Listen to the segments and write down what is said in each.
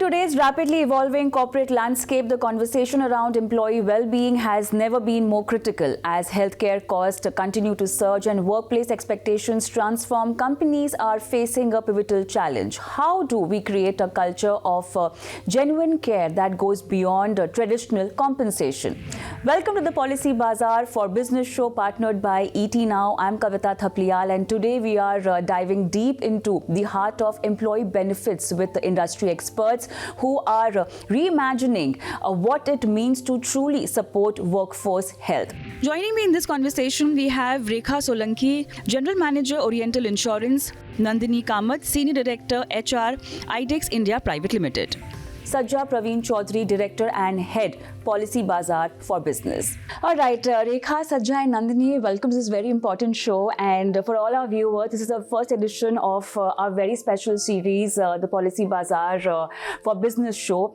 today's rapidly evolving corporate landscape, the conversation around employee well-being has never been more critical. As healthcare costs continue to surge and workplace expectations transform, companies are facing a pivotal challenge. How do we create a culture of genuine care that goes beyond traditional compensation? Welcome to the Policybazaar for Business show partnered by ET Now. I'm Kapita Thapliyal, and today we are diving deep into the heart of employee benefits with the industry experts who are reimagining what it means to truly support workforce health. Joining me in this conversation, we have Rekha Solanki, General Manager, Oriental Insurance, Nandini Kamat, Senior Director, HR, IDEX India Private Limited. Sajja, Praveen, Chowdary, Director and Head, Policybazaar for Business. All right, Rekha, Sajja and Nandini, welcome to this very important show. And for all our viewers, this is the first edition of our very special series, the Policybazaar for Business show,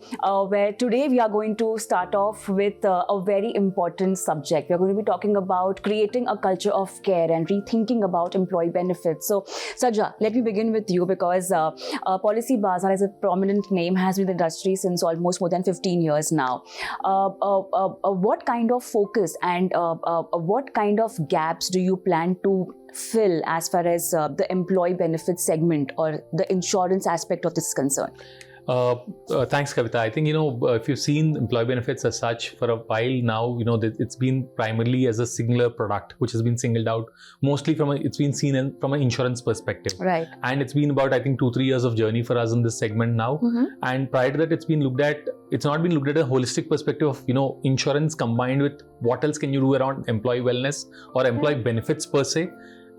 where today we are going to start off with a very important subject. We are going to be talking about creating a culture of care and rethinking about employee benefits. So, Sajja, let me begin with you because Policybazaar as a prominent name has been in the industry since almost more than 15 years now. What kind of focus and what kind of gaps do you plan to fill as far as the employee benefits segment or the insurance aspect of this is concerned? Thanks, Kavita. I think, if you've seen employee benefits as such for a while now, it's been primarily as a singular product, which has been singled out mostly it's been seen from an insurance perspective. Right. And it's been about, I think, 2-3 years of journey for us in this segment now. Mm-hmm. And prior to that, it's not been looked at a holistic perspective of, insurance combined with what else can you do around employee wellness or employee benefits per se.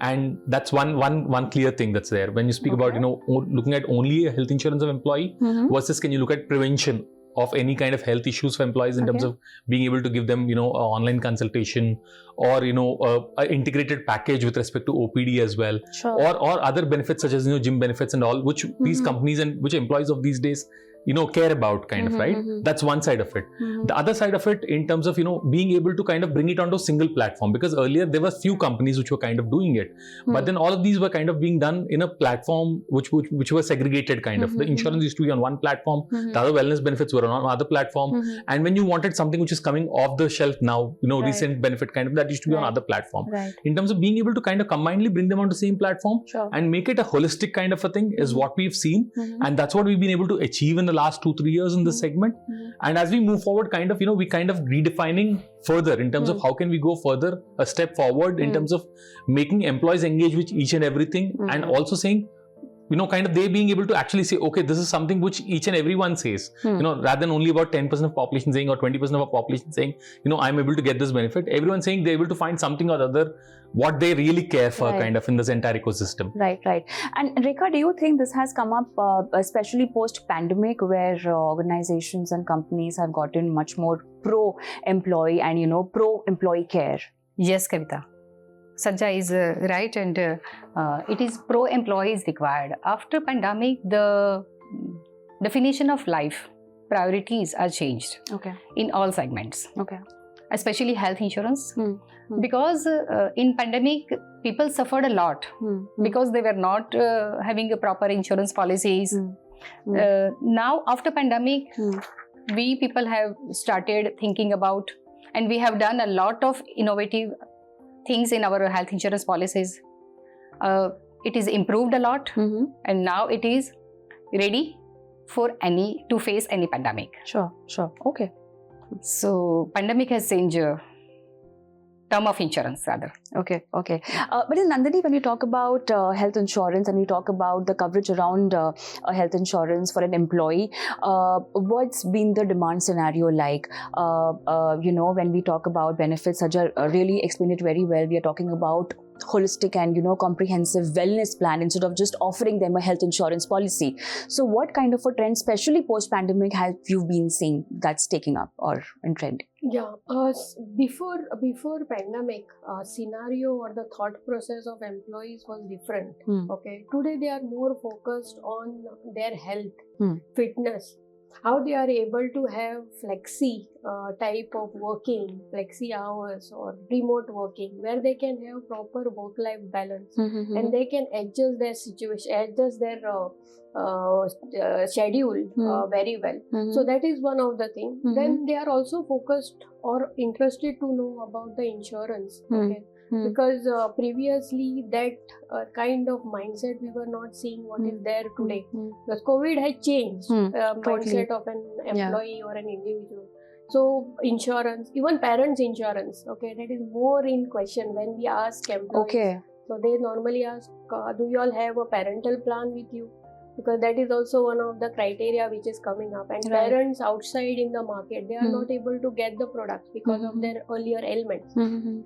And that's one clear thing that's there. When you speak about, looking at only a health insurance of employee versus can you look at prevention of any kind of health issues for employees in terms of being able to give them, an online consultation or, a integrated package with respect to OPD as well. Sure. Or other benefits such as, gym benefits and all, which these companies and which employees of these days care about kind of, right? That's one side of it. The other side of it in terms of, being able to kind of bring it onto a single platform, because earlier there were few companies which were kind of doing it. But then all of these were kind of being done in a platform which were segregated kind of. The insurance used to be on one platform, the other wellness benefits were on another platform. And when you wanted something which is coming off the shelf now, recent benefit kind of, that used to be on other platform. Right. In terms of being able to kind of combinedly bring them onto the same platform and make it a holistic kind of a thing is what we've seen. And that's what we've been able to achieve in the last 2-3 years in this segment. And as we move forward, kind of, we kind of redefining further in terms of how can we go further, a step forward in terms of making employees engage with each and everything and also saying, kind of they being able to actually say, okay, this is something which each and everyone says, rather than only about 10% of population saying or 20% of a population saying, I'm able to get this benefit. Everyone saying they're able to find something or other what they really care for kind of in this entire ecosystem. Right. And Rekha, do you think this has come up especially post-pandemic where organizations and companies have gotten much more pro-employee and, pro-employee care? Yes, Kavita. Sajja is right, and it is pro-employee is required. After pandemic, the definition of life priorities are changed in all segments. Especially health insurance, because in pandemic people suffered a lot because they were not having a proper insurance policies. Now after pandemic, we people have started thinking about, and we have done a lot of innovative things in our health insurance policies. It is improved a lot, and now it is ready for to face any pandemic. Sure. Okay. So pandemic has changed term of insurance rather. Okay. But in Nandini, when we talk about health insurance and we talk about the coverage around health insurance for an employee, what's been the demand scenario like? When we talk about benefits, Sajja really explained it very well. We are talking about holistic and comprehensive wellness plan instead of just offering them a health insurance policy. So what kind of a trend, especially post-pandemic, have you been seeing that's taking up or in trend? Yeah, before pandemic, scenario or the thought process of employees was different. Okay, today they are more focused on their health, fitness, how they are able to have flexi type of working, flexi hours or remote working, where they can have proper work-life balance and they can adjust their situation, adjust their schedule very well. So that is one of the things. Then they are also focused or interested to know about the insurance. Okay. Because previously that kind of mindset we were not seeing what is there today. Because COVID has changed mindset of an employee or an individual. So insurance, even parents' insurance, okay, that is more in question when we ask employees. Okay. So they normally ask, do you all have a parental plan with you? Because that is also one of the criteria which is coming up. And parents outside in the market, they are not able to get the products because of their earlier ailments.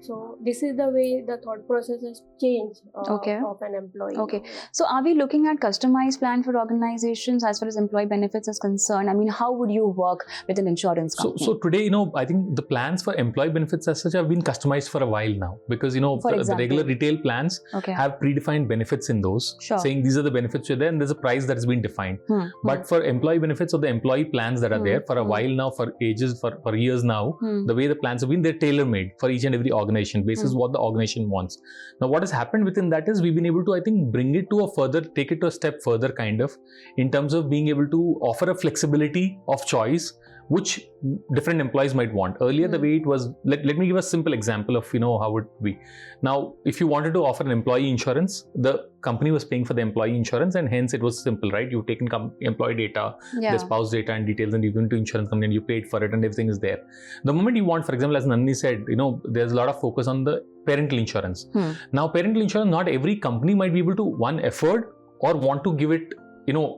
So this is the way the thought process has changed of an employee. Okay. So are we looking at customized plan for organizations as far as employee benefits is concerned? I mean, how would you work with an insurance company? So today, I think the plans for employee benefits as such have been customized for a while now, because, the regular retail plans have predefined benefits in those, saying these are the benefits you're there and there's a price that has been defined. But for employee benefits or the employee plans that are there for a while now, for ages, for years now, the way the plans have been, they're tailor-made for each and every organization basis what the organization wants. Now, what has happened within that is we've been able to, I think, take it to a step further kind of, in terms of being able to offer a flexibility of choice which different employees might want. Earlier, the way it was, let me give a simple example of, how it would be. Now, if you wanted to offer an employee insurance, the company was paying for the employee insurance, and hence it was simple, right? You've taken employee data, their spouse data and details, and you've been to insurance company and you paid for it and everything is there. The moment you want, for example, as Nandini said, there's a lot of focus on the parental insurance. Now, parental insurance, not every company might be able to, afford or want to give it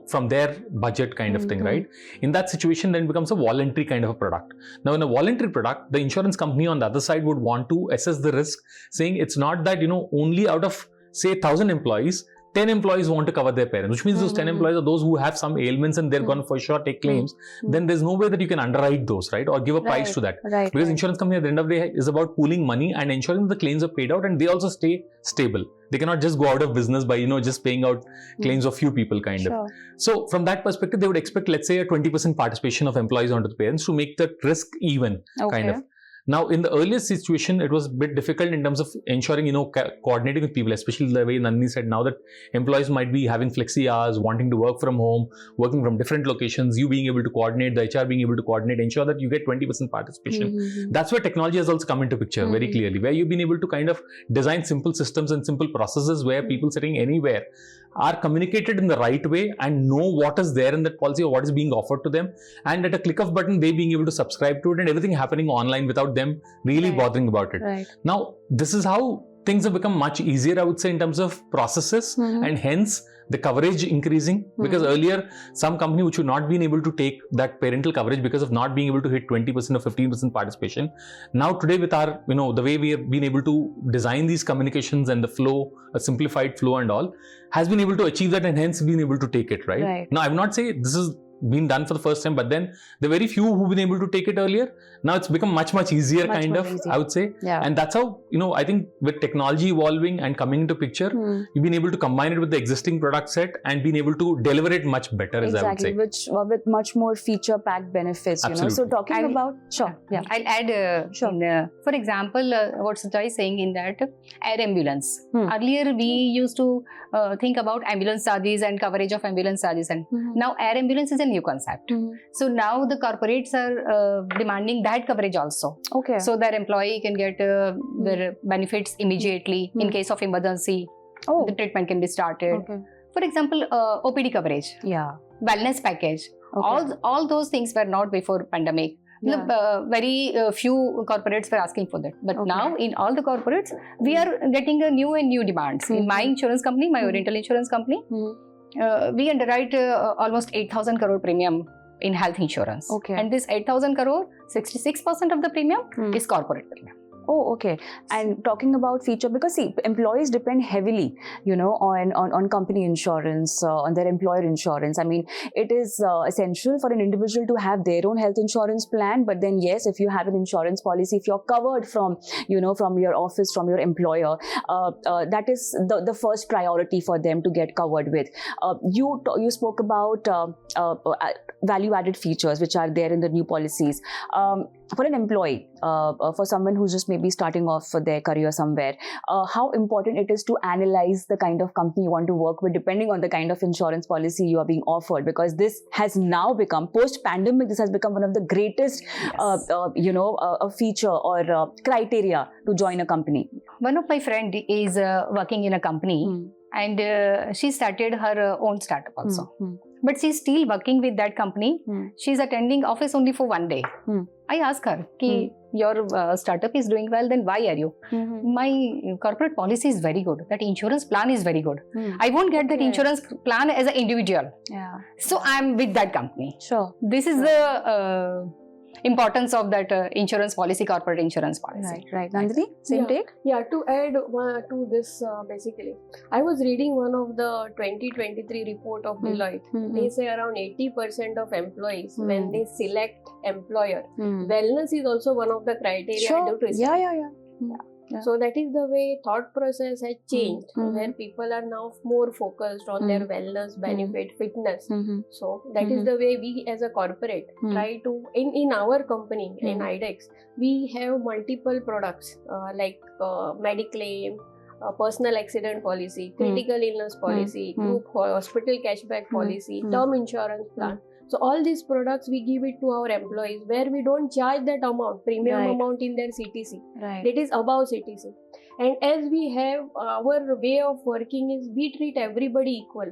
from their budget kind of thing, right? In that situation, then it becomes a voluntary kind of a product. Now, in a voluntary product, the insurance company on the other side would want to assess the risk, saying it's not that, only out of, say, 1,000 employees, 10 employees want to cover their parents, which means those 10 employees are those who have some ailments and they're going to for sure take claims. Then there's no way that you can underwrite those, right? Or give a price to that. Because insurance company at the end of the day is about pooling money and ensuring the claims are paid out and they also stay stable. They cannot just go out of business by, just paying out claims of few people kind of. So from that perspective, they would expect, let's say, a 20% participation of employees onto the parents to make the risk even kind of. Now, in the earlier situation, it was a bit difficult in terms of ensuring, coordinating with people, especially the way Nandini said now that employees might be having flexi hours, wanting to work from home, working from different locations, you being able to coordinate, the HR being able to coordinate, ensure that you get 20% participation. That's where technology has also come into picture very clearly, where you've been able to kind of design simple systems and simple processes where people sitting anywhere are communicated in the right way and know what is there in that policy or what is being offered to them, and at a click of button they being able to subscribe to it and everything happening online without them really bothering about it. Now, this is how things have become much easier, I would say, in terms of processes and hence the coverage increasing, because earlier some company which would not been able to take that parental coverage because of not being able to hit 20% or 15% participation. Now today with our, the way we have been able to design these communications and the flow, a simplified flow and all, has been able to achieve that and hence been able to take it, right? Now, I will not say this is been done for the first time, but then the very few who've been able to take it earlier, now it's become much easier kind of, I would say. And that's how, I think with technology evolving and coming into picture, you've been able to combine it with the existing product set and been able to deliver it much better, as I would say. Which with much more feature-packed benefits, So talking about, I'll add, for example, what Sajja is saying in that air ambulance. Earlier, we used to think about ambulance charges and coverage of ambulance charges, and now air ambulance is a new concept. So now the corporates are demanding that coverage also. So their employee can get their benefits immediately in case of emergency. The treatment can be started. For example, OPD coverage, wellness package. All those things were not before pandemic. Very few corporates were asking for that. But now in all the corporates, we are getting new demands. In my insurance company, my Oriental insurance company, we underwrite almost 8,000 crore premium in health insurance. And this 8,000 crore, 66% of the premium is corporate premium. Oh, okay. And talking about feature, because see, employees depend heavily, on company insurance, on their employer insurance. I mean, it is essential for an individual to have their own health insurance plan. But then, yes, if you have an insurance policy, if you're covered from your office, from your employer, that is the first priority for them to get covered with. You spoke about value-added features which are there in the new policies. For an employee, for someone who's just maybe starting off their career somewhere, how important it is to analyze the kind of company you want to work with depending on the kind of insurance policy you are being offered, because this has now become, post-pandemic, this has become one of the greatest, a feature or criteria to join a company. One of my friend is working in a company and she started her own startup also. But she's still working with that company. She's attending office only for one day. I asked her, your startup is doing well, then why are you? My corporate policy is very good. That insurance plan is very good. I won't get that insurance plan as an individual. So I'm with that company. Sure. This is the importance of that insurance policy, corporate insurance policy. Right. Nandini, same take? Yeah, to add to this, basically, I was reading one of the 2023 report of Deloitte. They say around 80% of employees, when they select employer, wellness is also one of the criteria. Sure. Yeah. So that is the way thought process has changed, where people are now more focused on their wellness, benefit, fitness. So that is the way we as a corporate try to, in our company, in IDEX, we have multiple products like Mediclaim, personal accident policy, critical illness policy, group hospital cashback policy, term insurance plan. So all these products we give it to our employees, where we don't charge that amount, premium amount in their CTC. That is above CTC. And as we have, our way of working is we treat everybody equal.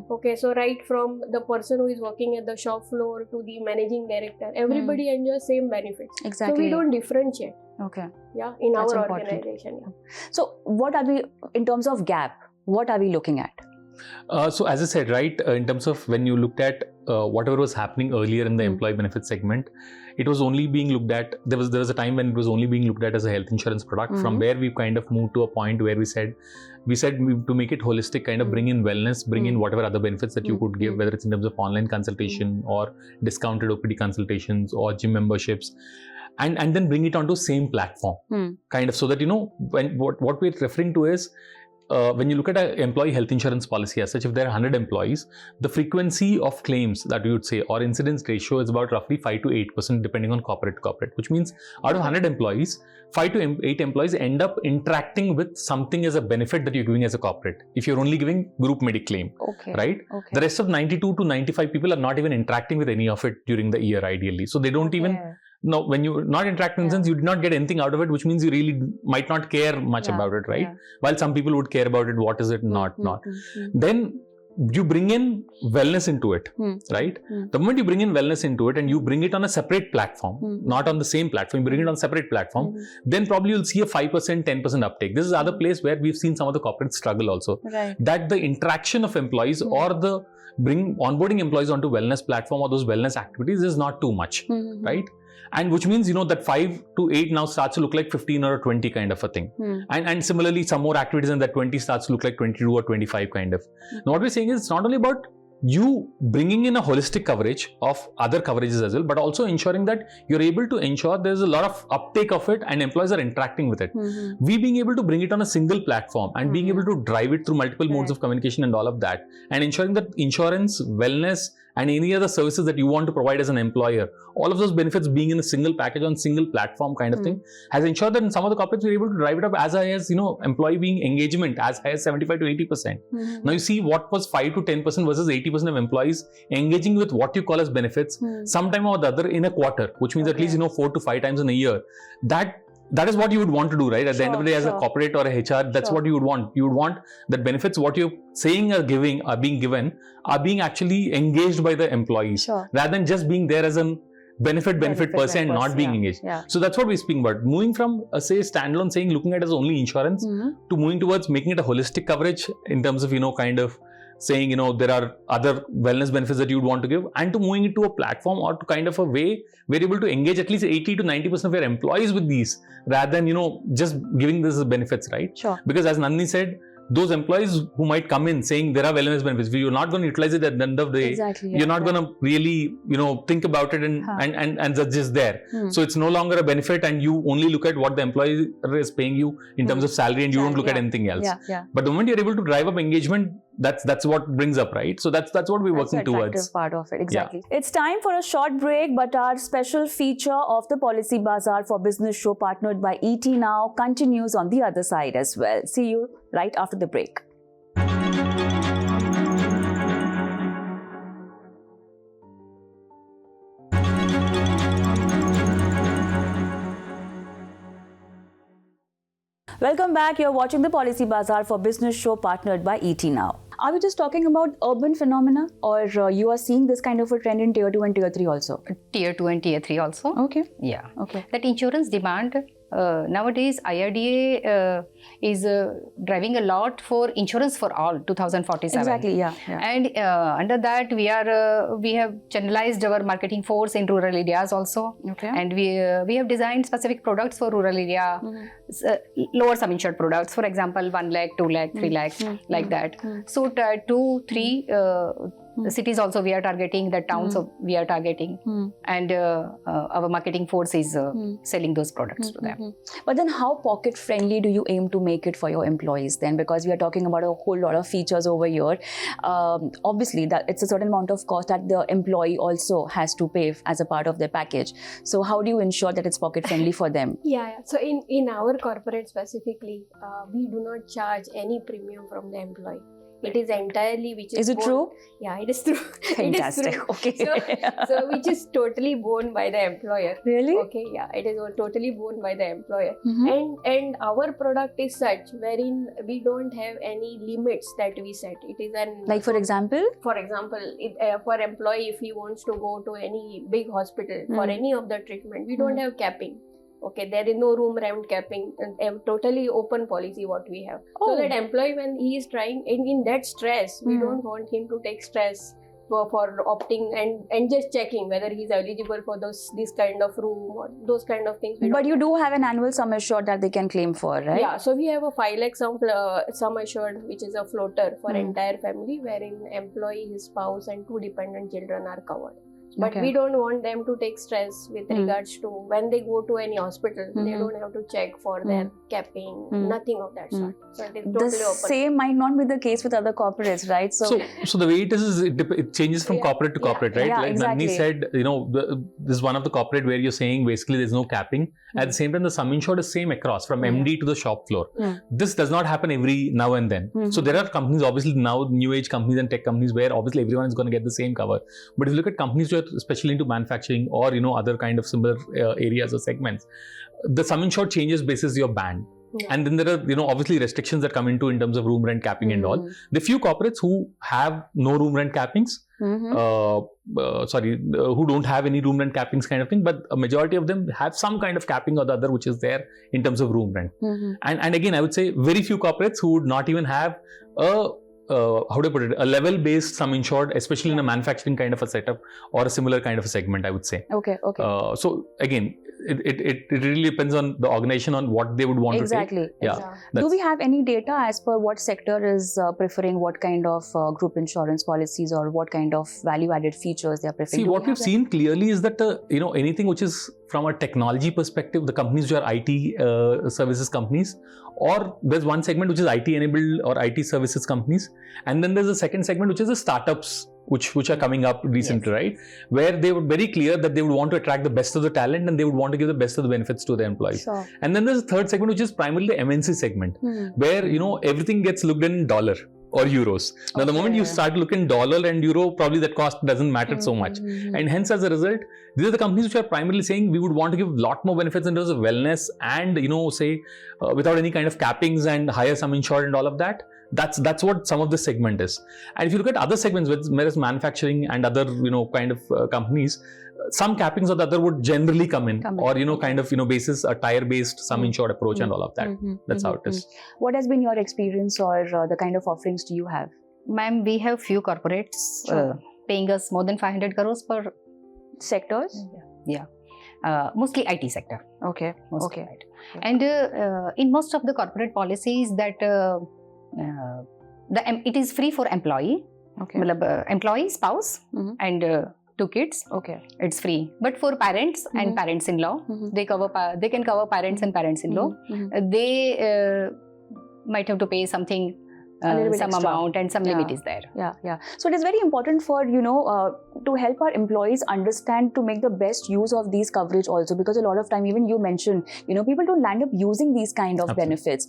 Okay, so right from the person who is working at the shop floor to the managing director, everybody enjoys same benefits. Exactly. So we don't differentiate. Okay. Yeah, in That's our important. organization. Yeah. So what are we, in terms of gap, what are we looking at? So as I said, right, in terms of when you looked at whatever was happening earlier in the employee benefit segment, it was only being looked at, there was a time when it was only being looked at as a health insurance product, from where we've kind of moved to a point where we said to make it holistic, kind of bring in wellness, bring in whatever other benefits that you could give, whether it's in terms of online consultation or discounted OPD consultations or gym memberships. And then bring it onto same platform, kind of, so that, when what we're referring to is, when you look at an employee health insurance policy as such, if there are 100 employees, the frequency of claims that we would say, or incidence ratio, is about roughly 5 to 8% depending on corporate to corporate, which means out of 100 employees, 5 to 8 employees end up interacting with something as a benefit that you're giving as a corporate. If you're only giving group Mediclaim, right? The rest of 92 to 95 people are not even interacting with any of it during the year, ideally. So they don't even... No, when you're not interacting, since you did not get anything out of it, which means you really might not care much about it, right? While some people would care about it, what is it, not. Then you bring in wellness into it, right? The moment you bring in wellness into it and you bring it on a separate platform, not on the same platform, you bring it on a separate platform, then probably you'll see a 5%, 10% uptake. This is another place where we've seen some of the corporates struggle also. That the interaction of employees or the onboarding employees onto wellness platform or those wellness activities is not too much, right? And which means, that 5 to 8 now starts to look like 15 or 20 kind of a thing. And similarly, some more activities in that 20 starts to look like 22 or 25 kind of. Now, what we're saying is, it's not only about you bringing in a holistic coverage of other coverages as well, but also ensuring that you're able to ensure there's a lot of uptake of it and employees are interacting with it. We being able to bring it on a single platform and being able to drive it through multiple modes of communication and all of that, and ensuring that insurance, wellness, and any other services that you want to provide as an employer, all of those benefits being in a single package on single platform kind of thing, has ensured that in some of the corporates we're able to drive it up as high as, employee being engagement as high as 75 to 80%. Now you see what was 5 to 10% versus 80% of employees engaging with what you call as benefits sometime or the other in a quarter, which means at least 4 to 5 times in a year. That is what you would want to do, right? At the end of the day, as a corporate or a HR, that's what you would want. You would want that benefits, what you're saying are being given, are being actually engaged by the employees, rather than just being there as a benefit per se and not being engaged. So that's what we're speaking about. Moving from, say, standalone saying, looking at it as only insurance, to moving towards making it a holistic coverage in terms of, kind of saying, there are other wellness benefits that you would want to give, and to moving it to a platform or to kind of a way where you're able to engage at least 80 to 90% of your employees with these, rather than, just giving this as benefits, right? Sure. Because as Nandini said, those employees who might come in saying there are wellness benefits, you're not going to utilize it at the end of the day. Exactly, You're not going to really, think about it and that's just there. So it's no longer a benefit, and you only look at what the employer is paying you in terms of salary, and you don't look at anything else. But the moment you're able to drive up engagement, that's what brings up, right? So that's what we're working towards. Part of it, exactly. Yeah. It's time for a short break, but our special feature of the Policybazaar for Business show, partnered by ET Now, continues on the other side as well. See you right after the break. Welcome back. You're watching the Policybazaar for Business show, partnered by ET Now. Are we just talking about urban phenomena, or you are seeing this kind of a trend in Tier 2 and Tier 3 also? Tier 2 and Tier 3 also. Okay. Yeah. Okay. That insurance demand, nowadays IRDA is driving a lot for insurance for all 2047. Exactly, yeah. And under that we have channelized our marketing force in rural areas also. Okay. And we have designed specific products for rural area, lower sum insured products, for example 1 lakh, 2 lakh, 3 lakh, like that. So 2, 3 cities also we are targeting, the towns we are targeting, and our marketing force is selling those products to them. But then how pocket friendly do you aim to make it for your employees then? Because we are talking about a whole lot of features over here. Obviously that it's a certain amount of cost that the employee also has to pay as a part of their package. So how do you ensure that it's pocket friendly for them? Yeah. So in our corporate specifically, we do not charge any premium from the employee. It is entirely Is it true? Yeah, it is true. Fantastic. It is true. Okay. So which is totally borne by the employer. Really? Okay, yeah, it is totally borne by the employer. And our product is such wherein we don't have any limits that we set. It is like for example? For example, for employee, if he wants to go to any big hospital for any of the treatment, we don't have capping. Okay, there is no room rent capping, totally open policy what we have. So that employee, when he is trying in that stress, we don't want him to take stress for opting and just checking whether he's eligible for this kind of room or those kind of things. But you do have an annual sum assured that they can claim for, right? Yeah, so we have a 5 lakh sum assured, which is a floater for entire family, wherein employee, his spouse and 2 dependent children are covered. But we don't want them to take stress with regards to when they go to any hospital, they don't have to check for their capping, nothing of that sort. So it is totally open. The same might not be the case with other corporates, right? So the way it is it changes from corporate to corporate, right? Yeah, like exactly. Nandini said, this is one of the corporate where you're saying basically there's no capping. At the same time, the sum insured is same across from MD to the shop floor. This does not happen every now and then. So there are companies, obviously now new age companies and tech companies, where obviously everyone is going to get the same cover. But if you look at companies which are especially into manufacturing or other kind of similar areas or segments, the sum insured changes basis your band. And then there are obviously restrictions that come into in terms of room rent capping and all. The few corporates who have no room rent cappings, who don't have any room rent cappings kind of thing, but a majority of them have some kind of capping or the other which is there in terms of room rent. And again, I would say very few corporates who would not even have how do I put it, a level-based sum insured, especially in a manufacturing kind of a setup or a similar kind of a segment, I would say. Okay. So again, it really depends on the organization on what they would want to take. Yeah. Do we have any data as per what sector is preferring what kind of group insurance policies or what kind of value-added features they are preferring? See, what we've seen clearly is that anything which is from a technology perspective, the companies which are IT services companies, or there's one segment which is IT enabled or IT services companies, and then there's a second segment which is the startups which are coming up recently, right? Where they were very clear that they would want to attract the best of the talent and they would want to give the best of the benefits to their employees. Sure. And then there's a third segment which is primarily the MNC segment, where everything gets looked in dollar or euros. Now the moment you start looking dollar and euro, probably that cost doesn't matter so much. And hence as a result, these are the companies which are primarily saying we would want to give a lot more benefits in terms of wellness and without any kind of cappings and higher sum insured and all of that. That's what some of this segment is. And if you look at other segments, whereas manufacturing and other kind of companies, some cappings or the other would generally come in, or kind of basis a tire based sum insured approach and all of that. That's how it is. What has been your experience, or the kind of offerings do you have? Ma'am, we have few corporates paying us more than 500 crores per sectors. Yeah. Mostly IT sector. Okay. Mostly Okay. IT. And in most of the corporate policies that it is free for employee, Okay. employee, spouse, Mhm. and 2 kids. Okay. It's free. But for parents and Mhm. parents-in-law, Mhm. they can cover parents and parents-in-law. Mhm. They might have to pay something. A little bit some extra. amount and some Yeah. limit is there. Yeah. So it is very important for, to help our employees understand to make the best use of these coverage also, because a lot of time, even you mentioned, people don't land up using these kind of Absolutely. benefits.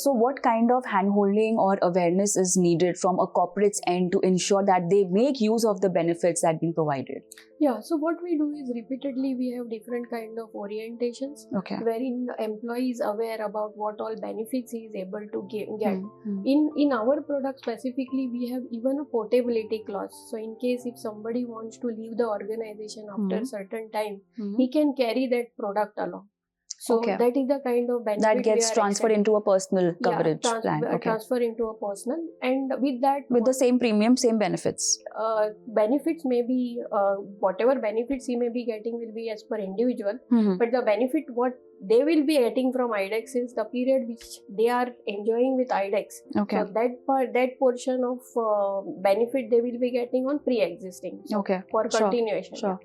So what kind of handholding or awareness is needed from a corporate's end to ensure that they make use of the benefits that have been provided? Yeah, so what we do is repeatedly we have different kind of orientations Okay. wherein the employee is aware about what all benefits he is able to get. Mm-hmm. In our product specifically, we have even a portability clause. So in case if somebody wants to leave the organization after Mhm. certain time, Mhm. he can carry that product along. So Okay. that is the kind of benefit That we gets are transferred extending. into a personal coverage plan. Okay. Transfer into a personal, and with that With the same premium, same benefits. benefits may be whatever benefits he may be getting will be as per individual, Mhm. but the benefit what they will be getting from IDEX is the period which they are enjoying with IDEX. Okay. So that portion of benefit they will be getting on pre-existing. So Okay. for Sure. continuation. Sure.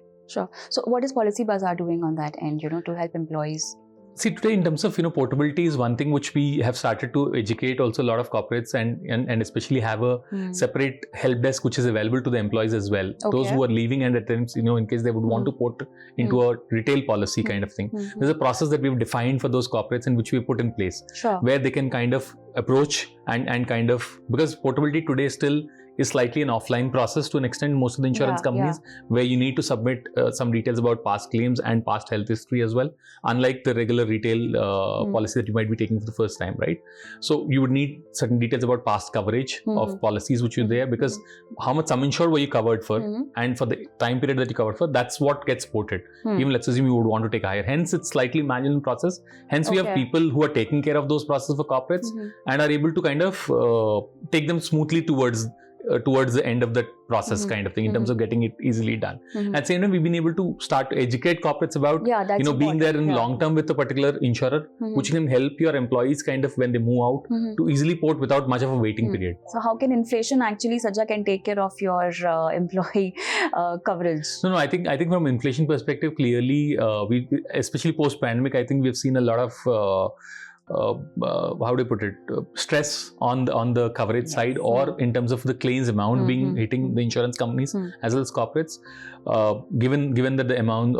So what is Policybazaar doing on that end, to help employees? See, today in terms of portability is one thing which we have started to educate also a lot of corporates and especially have a separate help desk which is available to the employees as well. Okay. Those who are leaving and at times, in case they would want to port into a retail policy kind of thing. There's a process that we've defined for those corporates and which we put in place, Sure. where they can kind of approach and kind of, because portability today still is slightly an offline process to an extent, most of the insurance Yeah, companies, where you need to submit some details about past claims and past health history as well, unlike the regular retail policy that you might be taking for the first time, right? So you would need certain details about past coverage of policies which are there, because how much sum insured were you covered for, and for the time period that you covered for, that's what gets ported. Even let's assume you would want to take higher. Hence, it's slightly manual process. Hence, we have Okay. people who are taking care of those processes for corporates and are able to kind of take them smoothly towards the end of the process kind of thing, in terms of getting it easily done. At the same time, we've been able to start to educate corporates about that's being there in important, long term with a particular insurer, which can help your employees kind of when they move out to easily port without much of a waiting period. So how can inflation actually, Sajja, can take care of your employee coverage? No, I think from inflation perspective, clearly, we especially post pandemic, I think we've seen a lot of how do you put it, stress on the coverage side, or in terms of the claims amount being hitting the insurance companies as well as corporates, given that the amount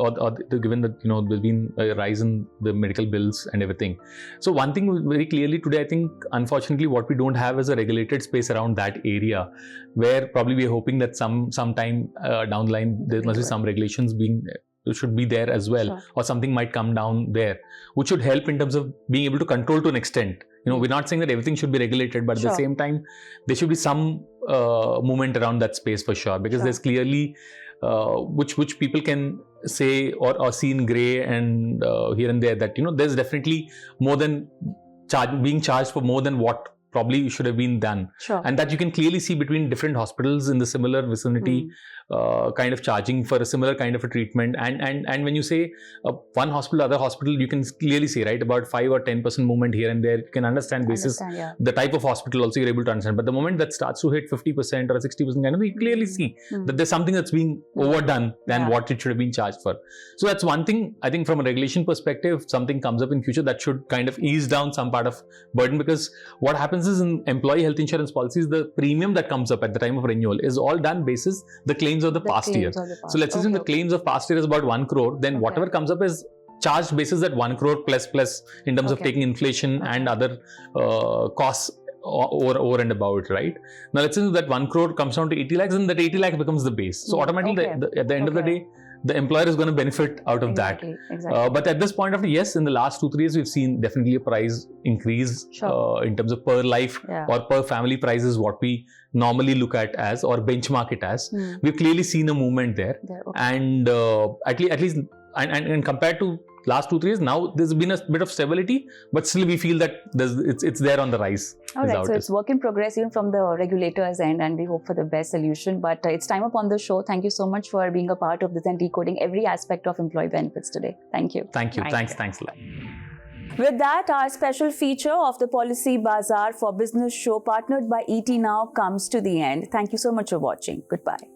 given that there's been a rise in the medical bills and everything. So one thing very clearly today, I think unfortunately what we don't have is a regulated space around that area, where probably we're hoping that sometime down the line there must be some regulations should be there as well, or something might come down there, which should help in terms of being able to control to an extent. We're not saying that everything should be regulated, but at the same time, there should be some movement around that space for sure, because there's clearly which people can say or see in grey and here and there that there's definitely more than being charged for more than what probably should have been done, and that you can clearly see between different hospitals in the similar vicinity, kind of charging for a similar kind of a treatment, and when you say one hospital, other hospital, you can clearly see, right, about 5 or 10% movement here and there. You can understand basis the type of hospital also you're able to understand, but the moment that starts to hit 50% or 60% kind of, you clearly see that there's something that's being overdone than what it should have been charged for. So that's one thing. I think from a regulation perspective, something comes up in future that should kind of ease down some part of burden, because what happens is in employee health insurance policies, the premium that comes up at the time of renewal is all done basis the claims of the past year. So let's assume the claims of past year is about 1 crore, then whatever comes up is charged basis that 1 crore plus in terms of taking inflation and other costs over and about, right? Now let's assume that 1 crore comes down to 80 lakhs, and that 80 lakhs becomes the base. So automatically at the end of the day, the employer is going to benefit out of that. But at this point of view, yes, in the last 2-3 years, we've seen definitely a price increase in terms of per life or per family prices, what we normally look at as or benchmark it as. We've clearly seen a movement there. And at least and compared to last 2-3 years. Now there's been a bit of stability, but still we feel that it's there on the rise. All right, so it's work in progress even from the regulators' end, and we hope for the best solution. But it's time up on the show. Thank you so much for being a part of this and decoding every aspect of employee benefits today. Thank you. Thank you. Thanks a lot. With that, our special feature of the Policybazaar for Business show partnered by ET Now comes to the end. Thank you so much for watching. Goodbye.